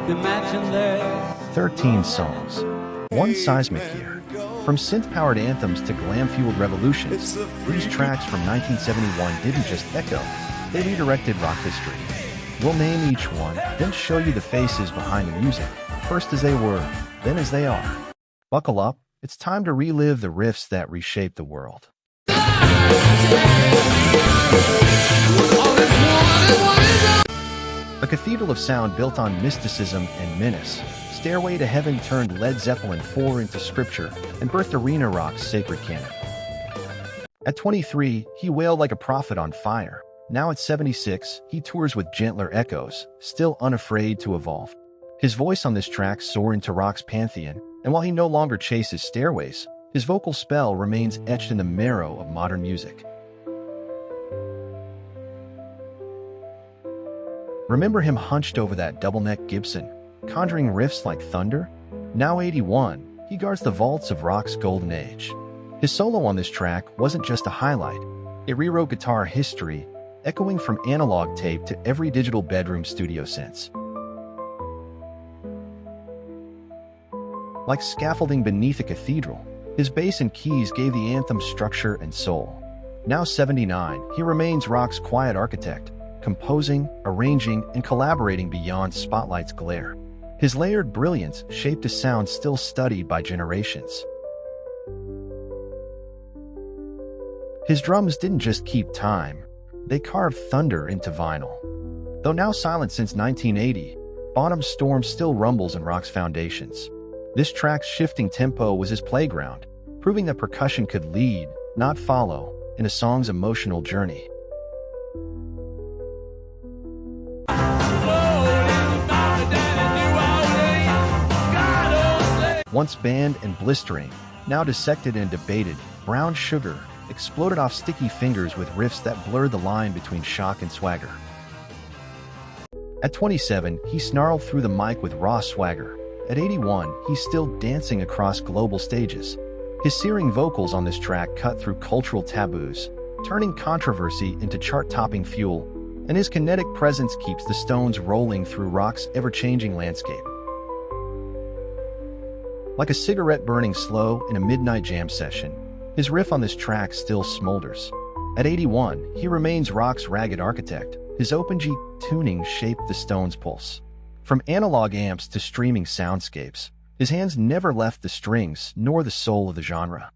Imagine there's 13 songs, one seismic year. From synth-powered anthems to glam-fueled revolutions, these tracks from 1971 didn't just echo, they redirected rock history. We'll name each one, then show you the faces behind the music, first as they were, then as they are. Buckle up, it's time to relive the riffs that reshaped the world. A cathedral of sound built on mysticism and menace, Stairway to Heaven turned Led Zeppelin 4 into scripture and birthed arena rock's sacred canon. At 23, he wailed like a prophet on fire. Now at 76, he tours with gentler echoes, still unafraid to evolve. His voice on this track soared into rock's pantheon, and while he no longer chases stairways, his vocal spell remains etched in the marrow of modern music. Remember him hunched over that double-neck Gibson, conjuring riffs like thunder? Now 81, he guards the vaults of rock's golden age. His solo on this track wasn't just a highlight. It rewrote guitar history, echoing from analog tape to every digital bedroom studio since. Like scaffolding beneath a cathedral, his bass and keys gave the anthem structure and soul. Now 79, he remains rock's quiet architect, composing, arranging, and collaborating beyond spotlight's glare. His layered brilliance shaped a sound still studied by generations. His drums didn't just keep time, they carved thunder into vinyl. Though now silent since 1980, Bonham's Storm still rumbles in rock's foundations. This track's shifting tempo was his playground, proving that percussion could lead, not follow, in a song's emotional journey. Once banned and blistering, now dissected and debated, Brown Sugar exploded off sticky fingers with riffs that blurred the line between shock and swagger. At 27, he snarled through the mic with raw swagger. At 81, he's still dancing across global stages. His searing vocals on this track cut through cultural taboos, turning controversy into chart-topping fuel, and his kinetic presence keeps the Stones rolling through rock's ever-changing landscape. Like a cigarette burning slow in a midnight jam session, his riff on this track still smolders. At 81, he remains rock's ragged architect. His open G tuning shaped the Stones' pulse. From analog amps to streaming soundscapes, his hands never left the strings nor the soul of the genre.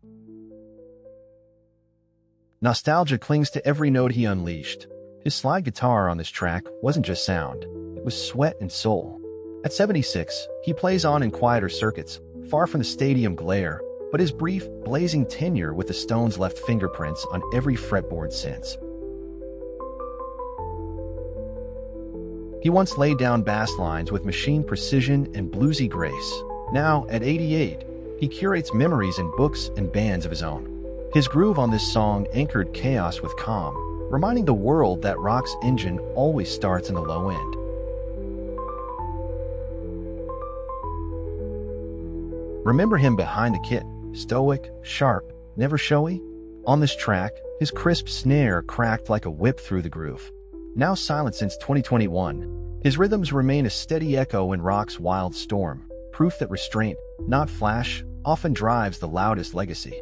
Nostalgia clings to every note he unleashed. His slide guitar on this track wasn't just sound, it was sweat and soul. At 76, he plays on in quieter circuits, far from the stadium glare, but his brief, blazing tenure with the Stones left fingerprints on every fretboard since. He once laid down bass lines with machine precision and bluesy grace. Now, at 88, he curates memories in books and bands of his own. His groove on this song anchored chaos with calm, reminding the world that rock's engine always starts in the low end. Remember him behind the kit, stoic, sharp, never showy? On this track, his crisp snare cracked like a whip through the groove. Now silent since 2021, his rhythms remain a steady echo in rock's wild storm, proof that restraint, not flash, often drives the loudest legacy.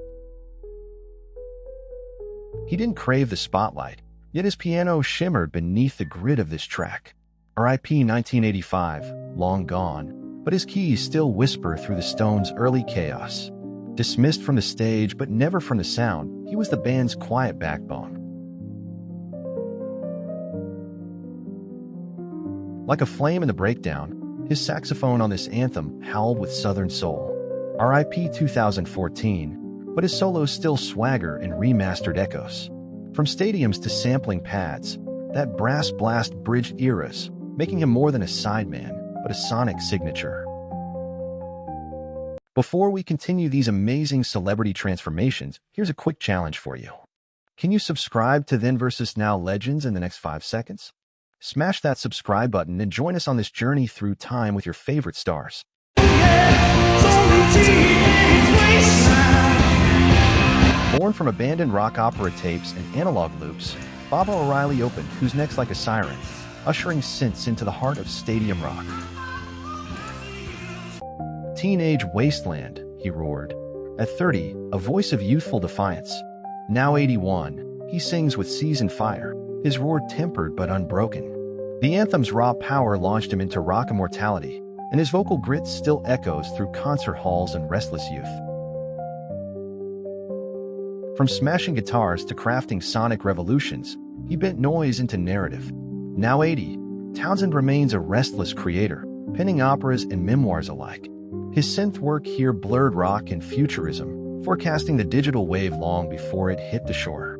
He didn't crave the spotlight, yet his piano shimmered beneath the grid of this track. R.I.P. 1985, long gone, but his keys still whisper through the Stones' early chaos. Dismissed from the stage but never from the sound, he was the band's quiet backbone. Like a flame in the breakdown, his saxophone on this anthem howled with Southern soul. R.I.P. 2014, but his solos still swagger in remastered echoes. From stadiums to sampling pads, that brass blast bridged eras, making him more than a sideman, but a sonic signature. Before we continue these amazing celebrity transformations, here's a quick challenge for you. Can you subscribe to Then vs. Now Legends in the next 5 seconds? Smash that subscribe button and join us on this journey through time with your favorite stars. Born from abandoned rock opera tapes and analog loops, Baba O'Riley opened Who's Next Like a Siren, ushering synths into the heart of stadium rock. teenage wasteland, he roared. At 30, a voice of youthful defiance. Now 81, he sings with seasoned fire, his roar tempered but unbroken. The anthem's raw power launched him into rock immortality, and his vocal grit still echoes through concert halls and restless youth. From smashing guitars to crafting sonic revolutions, he bent noise into narrative. Now 80, Townsend remains a restless creator, penning operas and memoirs alike. His synth work here blurred rock and futurism, forecasting the digital wave long before it hit the shore.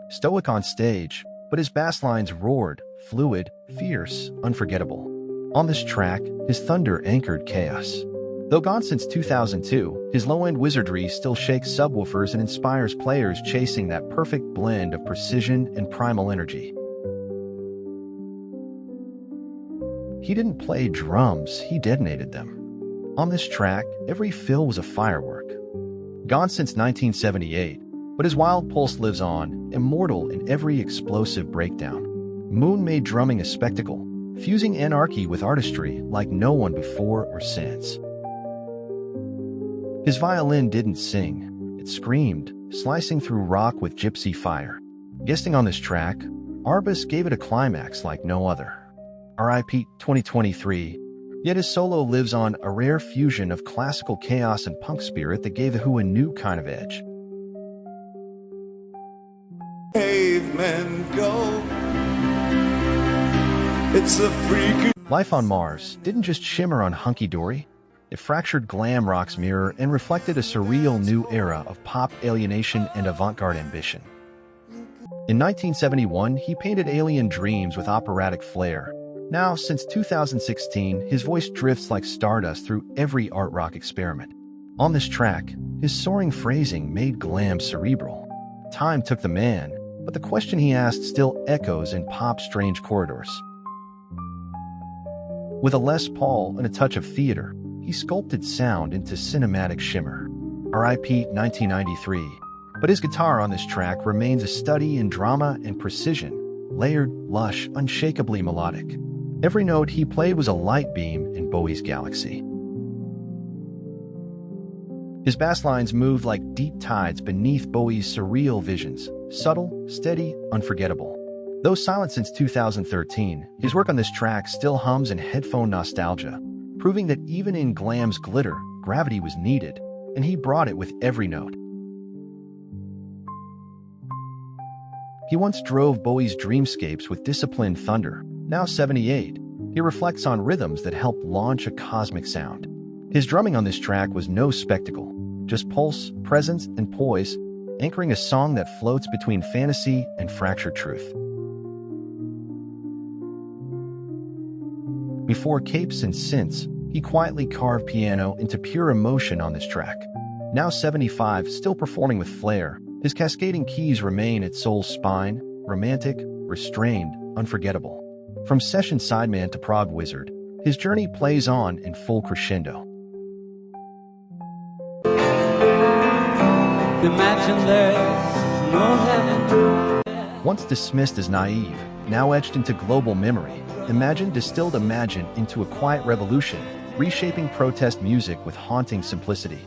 Stoic on stage, but his bass lines roared, fluid, fierce, unforgettable. On this track, his thunder anchored chaos. Though gone since 2002, his low-end wizardry still shakes subwoofers and inspires players chasing that perfect blend of precision and primal energy. He didn't play drums, he detonated them. On this track, every fill was a firework. Gone since 1978, but his wild pulse lives on, immortal in every explosive breakdown. Moon made drumming a spectacle, fusing anarchy with artistry like no one before or since. His violin didn't sing, it screamed, slicing through rock with gypsy fire. Guesting on this track, Arbus gave it a climax like no other. R.I.P. 2023, yet his solo lives on, a rare fusion of classical chaos and punk spirit that gave The Who a new kind of edge. Cavemen go. It's a freak. Life on Mars didn't just shimmer on hunky-dory. It fractured glam rock's mirror and reflected a surreal new era of pop alienation and avant-garde ambition. In 1971, he painted alien dreams with operatic flair. Now, since 2016, his voice drifts like stardust through every art rock experiment. On this track, his soaring phrasing made glam cerebral. Time took the man, but the question he asked still echoes in pop's strange corridors. With a Les Paul and a touch of theater, he sculpted sound into cinematic shimmer. R.I.P. 1993. But his guitar on this track remains a study in drama and precision, layered, lush, unshakably melodic. Every note he played was a light beam in Bowie's galaxy. His bass lines moved like deep tides beneath Bowie's surreal visions, subtle, steady, unforgettable. Though silent since 2013, his work on this track still hums in headphone nostalgia, proving that even in glam's glitter, gravity was needed, and he brought it with every note. He once drove Bowie's dreamscapes with disciplined thunder. Now 78, he reflects on rhythms that helped launch a cosmic sound. His drumming on this track was no spectacle, just pulse, presence, and poise, anchoring a song that floats between fantasy and fractured truth. Before capes and synths, he quietly carved piano into pure emotion on this track. Now 75, still performing with flair, his cascading keys remain at soul's spine, romantic, restrained, unforgettable. From session sideman to prog wizard, his journey plays on in full crescendo. Imagine there's no heaven. Once dismissed as naive, now etched into global memory, Imagine distilled Imagine into a quiet revolution, reshaping protest music with haunting simplicity.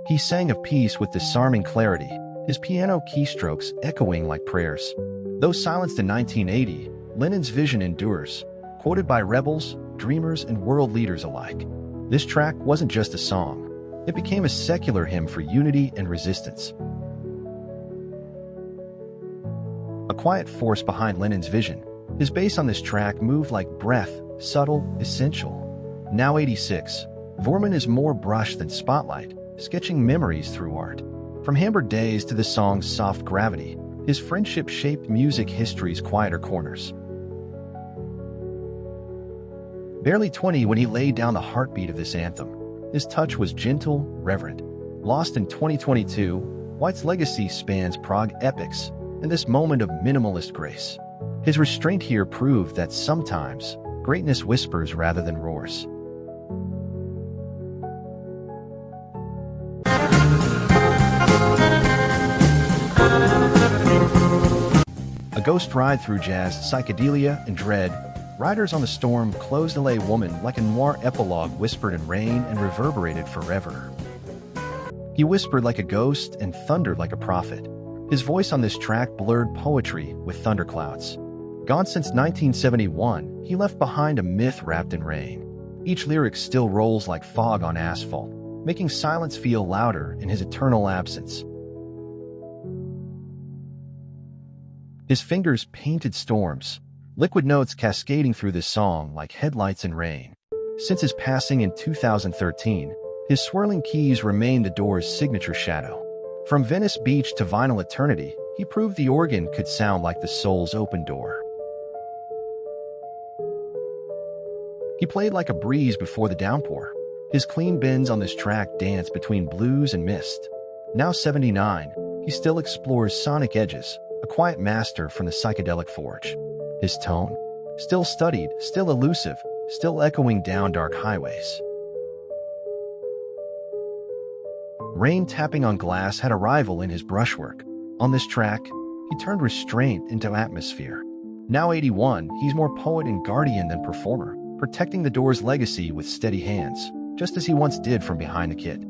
He sang of peace with disarming clarity, his piano keystrokes echoing like prayers. Though silenced in 1980, Lennon's vision endures, quoted by rebels, dreamers, and world leaders alike. This track wasn't just a song. It became a secular hymn for unity and resistance. A quiet force behind Lennon's vision, his bass on this track moved like breath, subtle, essential. Now 86, Vorman is more brush than spotlight, sketching memories through art. From Hamburg Days to the song's soft gravity, his friendship shaped music history's quieter corners. Barely 20 when he laid down the heartbeat of this anthem, his touch was gentle, reverent. Lost in 2022, White's legacy spans prog epics and this moment of minimalist grace. His restraint here proved that sometimes greatness whispers rather than roars. A ghost ride through jazz, psychedelia, and dread, Riders on the Storm closed LA Woman like a noir epilogue whispered in rain and reverberated forever. He whispered like a ghost and thundered like a prophet. His voice on this track blurred poetry with thunderclouds. Gone since 1971, he left behind a myth wrapped in rain. Each lyric still rolls like fog on asphalt, making silence feel louder in his eternal absence. His fingers painted storms, liquid notes cascading through this song like headlights in rain. Since his passing in 2013, his swirling keys remain the Doors' signature shadow. From Venice Beach to Vinyl Eternity, he proved the organ could sound like the soul's open door. He played like a breeze before the downpour. His clean bends on this track dance between blues and mist. Now 79, he still explores sonic edges, a quiet master from the psychedelic forge. His tone? Still studied, still elusive, still echoing down dark highways. Rain tapping on glass had a rival in his brushwork. On this track, he turned restraint into atmosphere. Now 81, he's more poet and guardian than performer, protecting the Doors' legacy with steady hands, just as he once did from behind the kit.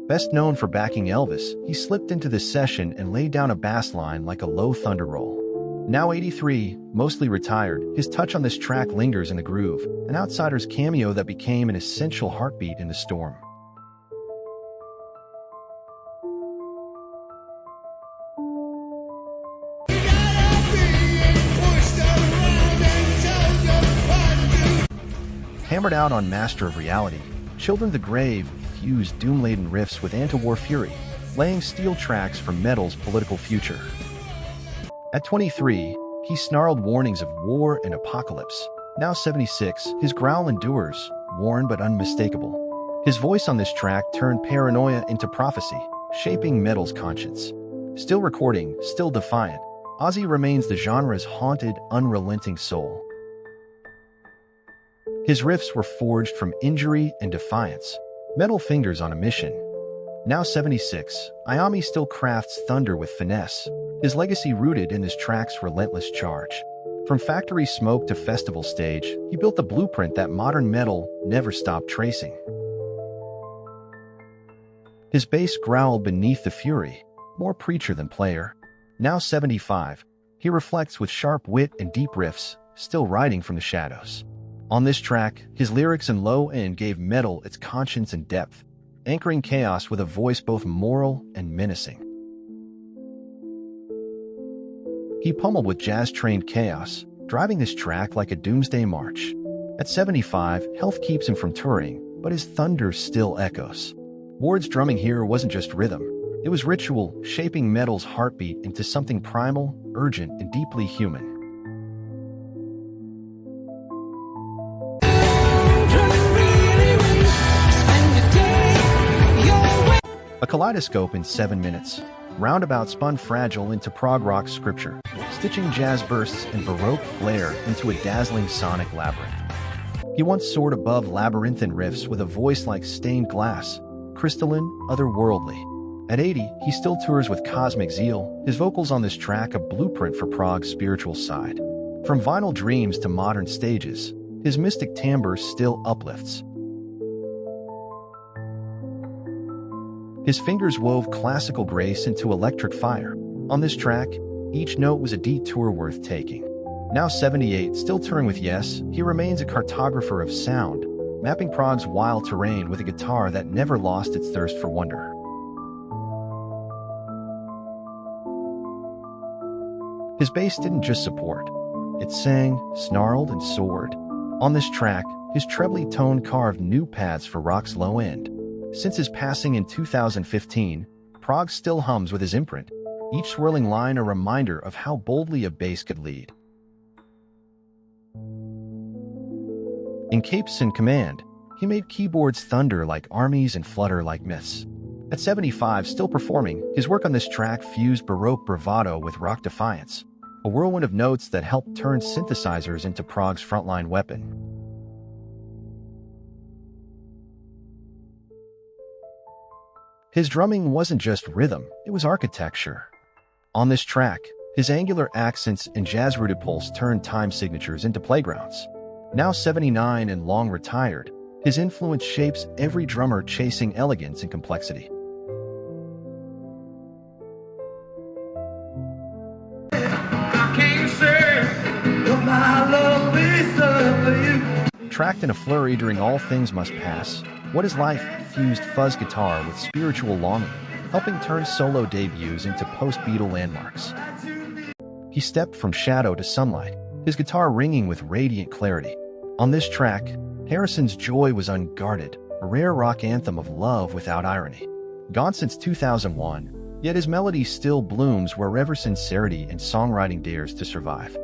Best known for backing Elvis, he slipped into this session and laid down a bass line like a low thunder roll. Now 83, mostly retired, his touch on this track lingers in the groove, an outsider's cameo that became an essential heartbeat in the storm. Hammered out on Master of Reality, Children of the Grave fused doom-laden riffs with anti-war fury, laying steel tracks for metal's political future. At 23, he snarled warnings of war and apocalypse. Now 76, his growl endures, worn but unmistakable. His voice on this track turned paranoia into prophecy, shaping metal's conscience. Still recording, still defiant, Ozzy remains the genre's haunted, unrelenting soul. His riffs were forged from injury and defiance, metal fingers on a mission. Now 76, Iommi still crafts thunder with finesse, his legacy rooted in this track's relentless charge. From factory smoke to festival stage, he built the blueprint that modern metal never stopped tracing. His bass growled beneath the fury, more preacher than player. Now 75, he reflects with sharp wit and deep riffs, still writing from the shadows. On this track, his lyrics and low end gave metal its conscience and depth, anchoring chaos with a voice both moral and menacing. He pummeled with jazz-trained chaos, driving this track like a doomsday march. At 75, health keeps him from touring, but his thunder still echoes. Ward's drumming here wasn't just rhythm, it was ritual, shaping metal's heartbeat into something primal, urgent, and deeply human. A kaleidoscope in 7 minutes, Roundabout spun fragile into prog rock scripture, stitching jazz bursts and baroque flair into a dazzling sonic labyrinth. He once soared above labyrinthine riffs with a voice like stained glass, crystalline, otherworldly. At 80, he still tours with cosmic zeal, his vocals on this track a blueprint for prog's spiritual side. From vinyl dreams to modern stages, his mystic timbre still uplifts. His fingers wove classical grace into electric fire. On this track, each note was a detour worth taking. Now 78, still touring with Yes, he remains a cartographer of sound, mapping prog's wild terrain with a guitar that never lost its thirst for wonder. His bass didn't just support. It sang, snarled, and soared. On this track, his trebly tone carved new paths for rock's low end. Since his passing in 2015, prog still hums with his imprint, each swirling line a reminder of how boldly a bass could lead. In Capes in Command, he made keyboards thunder like armies and flutter like myths. At 75, still performing, his work on this track fused baroque bravado with rock defiance, a whirlwind of notes that helped turn synthesizers into prog's frontline weapon. His drumming wasn't just rhythm, it was architecture. On this track, his angular accents and jazz-rooted pulse turned time signatures into playgrounds. Now 79 and long retired, his influence shapes every drummer chasing elegance and complexity. Tracked in a flurry during All Things Must Pass, What Is Life fused fuzz guitar with spiritual longing, helping turn solo debuts into post-Beatle landmarks. He stepped from shadow to sunlight, his guitar ringing with radiant clarity. On this track, Harrison's joy was unguarded, a rare rock anthem of love without irony. Gone since 2001, yet his melody still blooms wherever sincerity and songwriting dares to survive.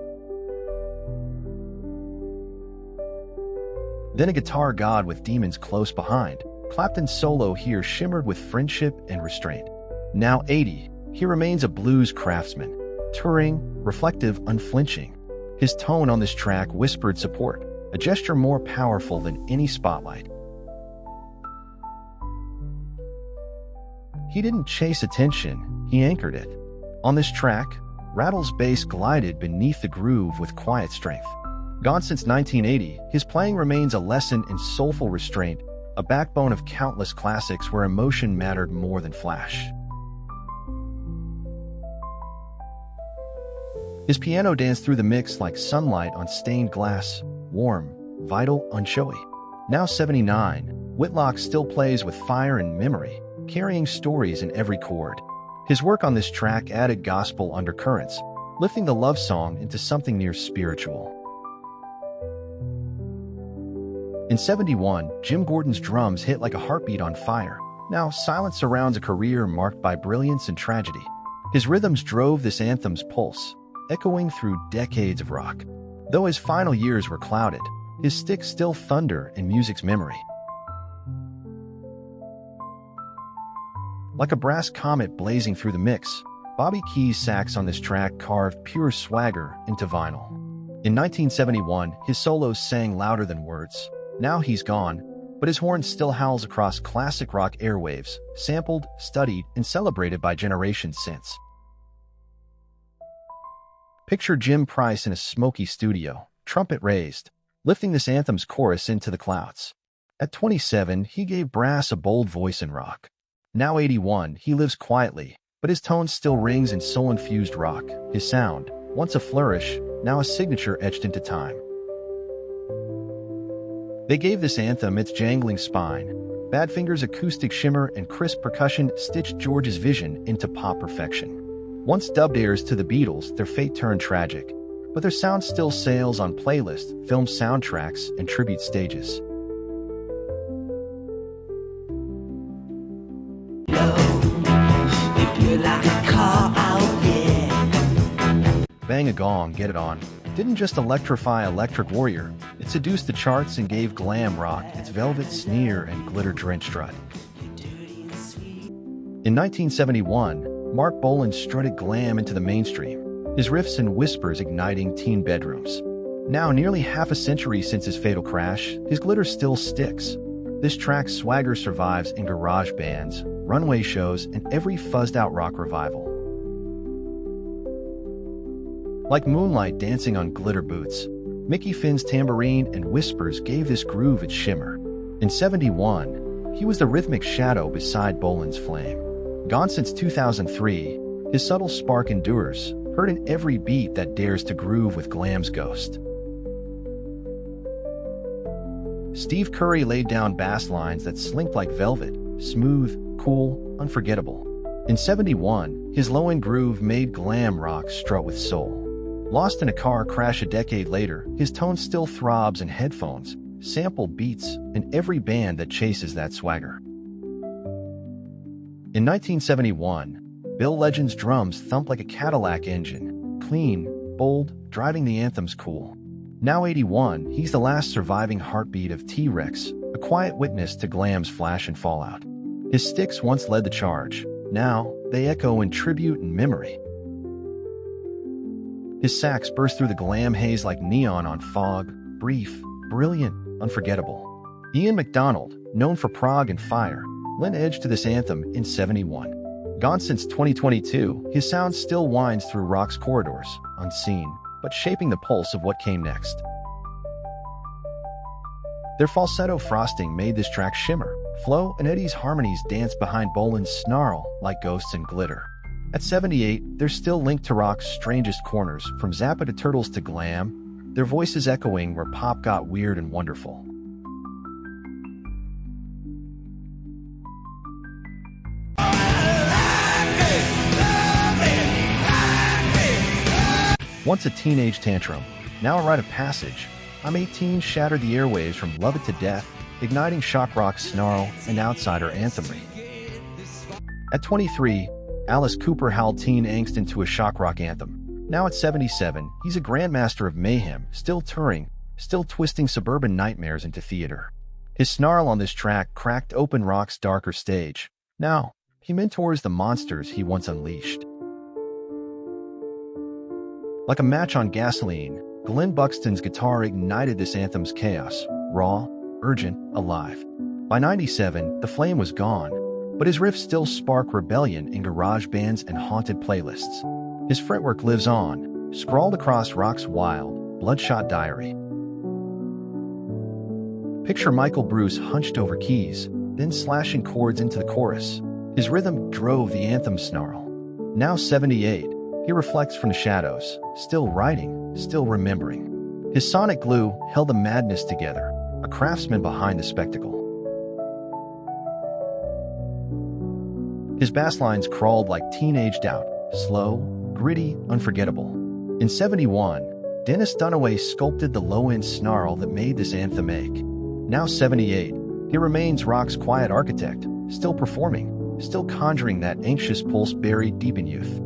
Then a guitar god with demons close behind, Clapton's solo here shimmered with friendship and restraint. Now 80, he remains a blues craftsman, touring, reflective, unflinching. His tone on this track whispered support, a gesture more powerful than any spotlight. He didn't chase attention, he anchored it. On this track, Rattle's bass glided beneath the groove with quiet strength. Gone since 1980, his playing remains a lesson in soulful restraint, a backbone of countless classics where emotion mattered more than flash. His piano danced through the mix like sunlight on stained glass, warm, vital, unshowy. Now 79, Whitlock still plays with fire and memory, carrying stories in every chord. His work on this track added gospel undercurrents, lifting the love song into something near spiritual. In 71, Jim Gordon's drums hit like a heartbeat on fire. Now silence surrounds a career marked by brilliance and tragedy. His rhythms drove this anthem's pulse, echoing through decades of rock. Though his final years were clouded, his sticks still thunder in music's memory. Like a brass comet blazing through the mix, Bobby Keys' sax on this track carved pure swagger into vinyl. In 1971, his solos sang louder than words. Now he's gone, but his horn still howls across classic rock airwaves, sampled, studied, and celebrated by generations since. Picture Jim Price in a smoky studio, trumpet raised, lifting this anthem's chorus into the clouds. At 27, he gave brass a bold voice in rock. Now 81, he lives quietly, but his tone still rings in soul-infused rock, his sound, once a flourish, now a signature etched into time. They gave this anthem its jangling spine. Badfinger's acoustic shimmer and crisp percussion stitched George's vision into pop perfection. Once dubbed heirs to the Beatles, their fate turned tragic, but their sound still sails on playlists, film soundtracks, and tribute stages. Bang a Gong, Get It On didn't just electrify Electric Warrior, it seduced the charts and gave glam rock its velvet sneer and glitter-drenched strut. In 1971, Mark Bolan strutted glam into the mainstream, his riffs and whispers igniting teen bedrooms. Now nearly half a century since his fatal crash, his glitter still sticks. This track's swagger survives in garage bands, runway shows, and every fuzzed-out rock revival. Like moonlight dancing on glitter boots, Mickey Finn's tambourine and whispers gave this groove its shimmer. In 71, he was the rhythmic shadow beside Bolan's flame. Gone since 2003, his subtle spark endures, heard in every beat that dares to groove with glam's ghost. Steve Curry laid down bass lines that slinked like velvet, smooth, cool, unforgettable. In 71, his low-end groove made glam rock strut with soul. Lost in a car crash a decade later, his tone still throbs in headphones, sampled beats, and every band that chases that swagger. In 1971, Bill Legend's drums thumped like a Cadillac engine, clean, bold, driving the anthems cool. Now 81, he's the last surviving heartbeat of T-Rex, a quiet witness to glam's flash and fallout. His sticks once led the charge. Now, they echo in tribute and memory. His sax burst through the glam haze like neon on fog, brief, brilliant, unforgettable. Ian MacDonald, known for prog and fire, lent edge to this anthem in 71. Gone since 2022, his sound still winds through rock's corridors, unseen, but shaping the pulse of what came next. Their falsetto frosting made this track shimmer, flow, and Eddie's harmonies dance behind Bolan's snarl like ghosts in glitter. At 78, they're still linked to rock's strangest corners, from Zappa to Turtles to glam, their voices echoing where pop got weird and wonderful. Once a teenage tantrum, now a rite of passage, I'm 18 shattered the airwaves from Love It to Death, igniting shock rock's snarl and outsider anthemry. At 23, Alice Cooper howled teen angst into a shock rock anthem. Now at 77, he's a grandmaster of mayhem, still touring, still twisting suburban nightmares into theater. His snarl on this track cracked open rock's darker stage. Now, he mentors the monsters he once unleashed. Like a match on gasoline, Glenn Buxton's guitar ignited this anthem's chaos, raw, urgent, alive. By 97, the flame was gone, but his riffs still spark rebellion in garage bands and haunted playlists. His fretwork lives on, scrawled across rock's wild, bloodshot diary. Picture Michael Bruce hunched over keys, then slashing chords into the chorus. His rhythm drove the anthem snarl. Now 78, he reflects from the shadows, still writing, still remembering. His sonic glue held the madness together, a craftsman behind the spectacle. His bass lines crawled like teenage doubt, slow, gritty, unforgettable. In 71, Dennis Dunaway sculpted the low-end snarl that made this anthem ache. Now 78, he remains rock's quiet architect, still performing, still conjuring that anxious pulse buried deep in youth.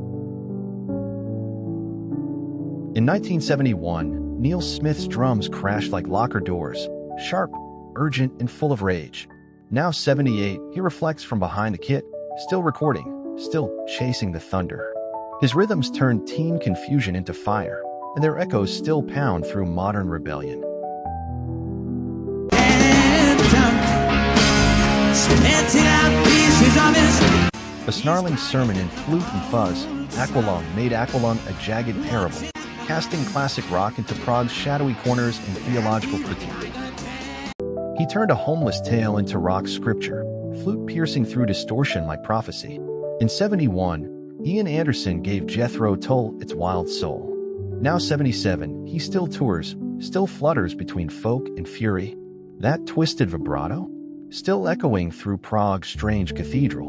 In 1971, Neil Smith's drums crashed like locker doors, sharp, urgent, and full of rage. Now 78, he reflects from behind the kit, still recording, still chasing the thunder. His rhythms turn teen confusion into fire, and their echoes still pound through modern rebellion. A snarling sermon in flute and fuzz, Aqualung made Aqualung a jagged parable, casting classic rock into prog's shadowy corners and theological critique. He turned a homeless tale into rock scripture, flute piercing through distortion like prophecy. In 71, Ian Anderson gave Jethro Tull its wild soul. Now 77, he still tours, still flutters between folk and fury. That twisted vibrato? Still echoing through Prague's strange cathedral.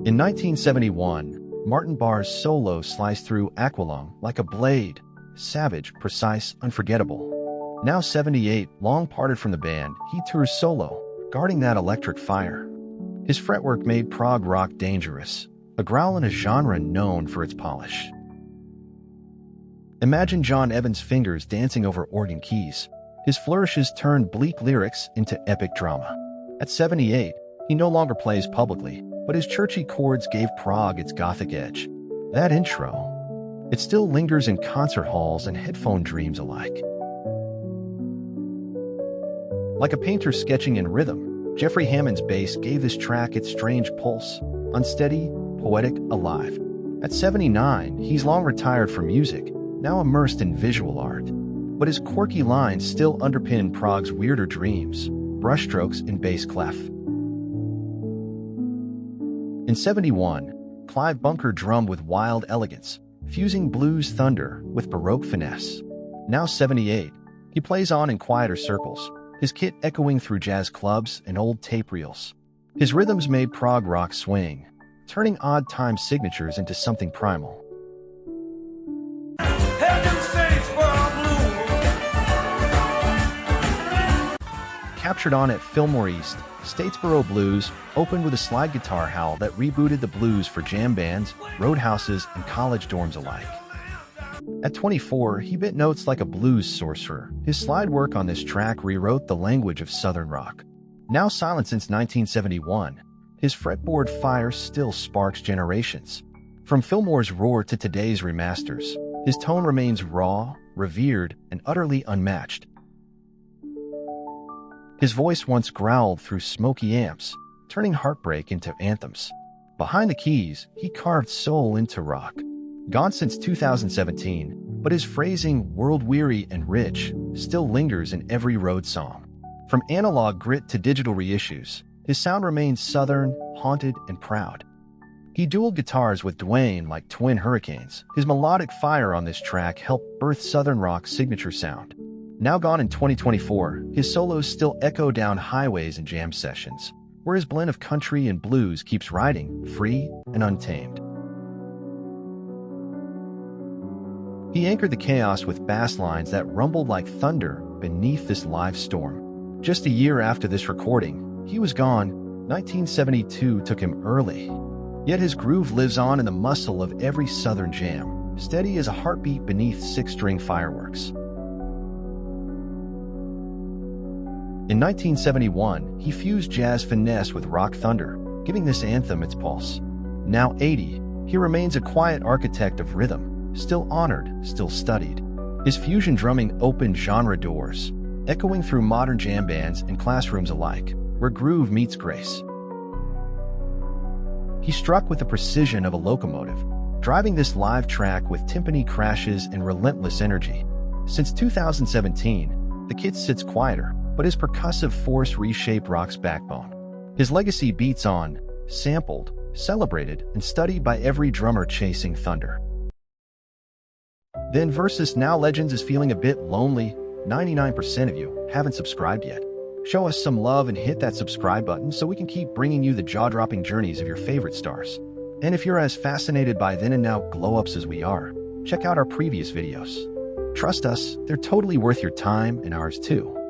In 1971, Martin Barr's solo sliced through Aqualung like a blade, savage, precise, unforgettable. Now 78, long parted from the band, he tours solo, guarding that electric fire. His fretwork made prog rock dangerous, a growl in a genre known for its polish. Imagine John Evans' fingers dancing over organ keys. His flourishes turned bleak lyrics into epic drama. At 78, he no longer plays publicly, but his churchy chords gave prog its gothic edge. That intro, it still lingers in concert halls and headphone dreams alike. Like a painter sketching in rhythm, Jeffrey Hammond's bass gave this track its strange pulse, unsteady, poetic, alive. At 79, he's long retired from music, now immersed in visual art. But his quirky lines still underpin prog's weirder dreams, brushstrokes and bass clef. In 71, Clive Bunker drummed with wild elegance, fusing blues thunder with Baroque finesse. Now 78, he plays on in quieter circles, his kit echoing through jazz clubs and old tape reels. His rhythms made prog rock swing, turning odd time signatures into something primal. Captured on at Fillmore East, Statesboro Blues opened with a slide guitar howl that rebooted the blues for jam bands, roadhouses, and college dorms alike. At 24, he bit notes like a blues sorcerer. His slide work on this track rewrote the language of Southern rock. Now silent since 1971, his fretboard fire still sparks generations. From Fillmore's roar to today's remasters, his tone remains raw, revered, and utterly unmatched. His voice once growled through smoky amps, turning heartbreak into anthems. Behind the keys, he carved soul into rock. Gone since 2017, but his phrasing, world-weary and rich, still lingers in every road song. From analog grit to digital reissues, his sound remains southern, haunted, and proud. He dueled guitars with Dwayne like twin hurricanes. His melodic fire on this track helped birth Southern rock's signature sound. Now gone in 2024, his solos still echo down highways and jam sessions, where his blend of country and blues keeps riding, free and untamed. He anchored the chaos with bass lines that rumbled like thunder beneath this live storm. Just a year after this recording, he was gone. 1972 took him early. Yet his groove lives on in the muscle of every Southern jam, steady as a heartbeat beneath six-string fireworks. In 1971, he fused jazz finesse with rock thunder, giving this anthem its pulse. Now 80, he remains a quiet architect of rhythm, still honored, still studied. His fusion drumming opened genre doors, echoing through modern jam bands and classrooms alike, where groove meets grace. He struck with the precision of a locomotive, driving this live track with timpani crashes and relentless energy. Since 2017, the kid sits quieter, but his percussive force reshaped rock's backbone. His legacy beats on, sampled, celebrated, and studied by every drummer chasing thunder. Then versus Now Legends is feeling a bit lonely. 99% of you haven't subscribed yet. Show us some love and hit that subscribe button so we can keep bringing you the jaw-dropping journeys of your favorite stars. And if you're as fascinated by then and now glow-ups as we are, check out our previous videos. Trust us, they're totally worth your time and ours too.